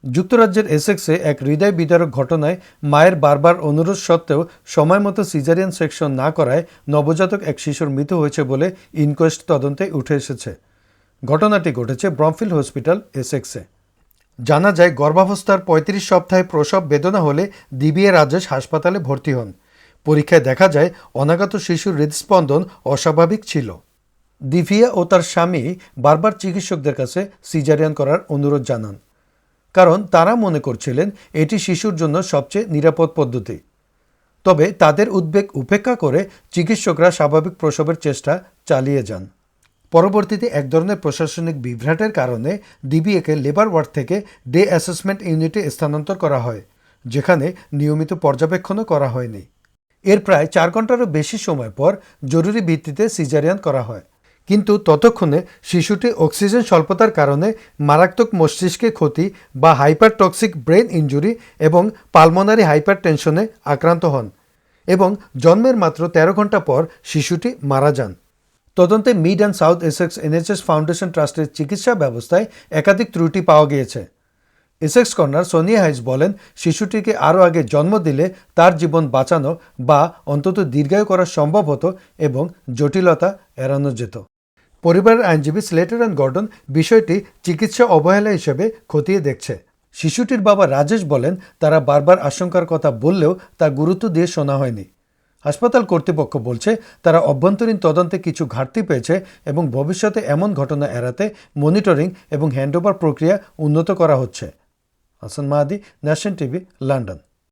যুক্তরাজ্যের এসেক্সে এক হৃদয় বিদারক ঘটনায় মায়ের বারবার অনুরোধ সত্ত্বেও সময়মতো সিজারিয়ান সেকশন না করায় নবজাতক এক শিশুর মৃত্যু হয়েছে বলে ইনকোয়েস্ট তদন্তে উঠে এসেছে। ঘটনাটি ঘটেছে ব্রমফিল্ড হসপিটাল, এসেক্সে। জানা যায়, গর্ভাবস্থার ৩৫ সপ্তাহে প্রসব বেদনা হলে দিবিয়া রাজেশ হাসপাতালে ভর্তি হন। পরীক্ষায় দেখা যায় অনাগত শিশুর হৃদস্পন্দন অস্বাভাবিক ছিল। দিভিয়া ও তার স্বামী বারবার চিকিৎসকদের কাছে সিজারিয়ান করার অনুরোধ জানান, কারণ তারা মনে করছিলেন এটি শিশুর জন্য সবচেয়ে নিরাপদ পদ্ধতি। তবে তাদের উদ্বেগ উপেক্ষা করে চিকিৎসকরা স্বাভাবিক প্রসবের চেষ্টা চালিয়ে যান। পরবর্তীতে এক ধরনের প্রশাসনিক বিভ্রাটের কারণে ডিবিএকে লেবার ওয়ার্ড থেকে ডে অ্যাসেসমেন্ট ইউনিটে স্থানান্তর করা হয়, যেখানে নিয়মিত পর্যবেক্ষণও করা হয়নি। এর প্রায় ৪ ঘন্টারও বেশি সময় পর জরুরি ভিত্তিতে সিজারিয়ান করা হয়, কিন্তু ততক্ষণে শিশুটি অক্সিজেন স্বল্পতার কারণে মারাত্মক মস্তিষ্কে ক্ষতি বা হাইপারটক্সিক ব্রেন ইনজুরি এবং পালমোনারি হাইপারটেনশনে আক্রান্ত হন এবং জন্মের মাত্র ১৩ ঘন্টা পর শিশুটি মারা যান। তদন্তে mid and south Essex NHS foundation ট্রাস্টের চিকিৎসা ব্যবস্থায় একাধিক ত্রুটি পাওয়া গিয়েছে। এসেক্স কর্নার সোনিয়া হাইস বলেন, শিশুটিকে আরও আগে জন্ম দিলে তার জীবন বাঁচানো বা অন্তত দীর্ঘায়ু করা সম্ভব হতো এবং জটিলতা এড়ানো যেত। পরিবারের আইনজীবী স্লেটার অ্যান্ড গর্ডন বিষয়টি চিকিৎসা অবহেলা হিসেবে খতিয়ে দেখছে। শিশুটির বাবা রাজেশ বলেন, তারা বারবার আশঙ্কার কথা বললেও তা গুরুত্ব দিয়ে শোনা হয়নি। হাসপাতাল কর্তৃপক্ষ বলছে, তারা অভ্যন্তরীণ তদন্তে কিছু ঘাটতি পেয়েছে এবং ভবিষ্যতে এমন ঘটনা এড়াতে মনিটরিং এবং হ্যান্ডওভার প্রক্রিয়া উন্নত করা হচ্ছে। হাসান মাহাদি, ন্যাশন টিভি, লন্ডন।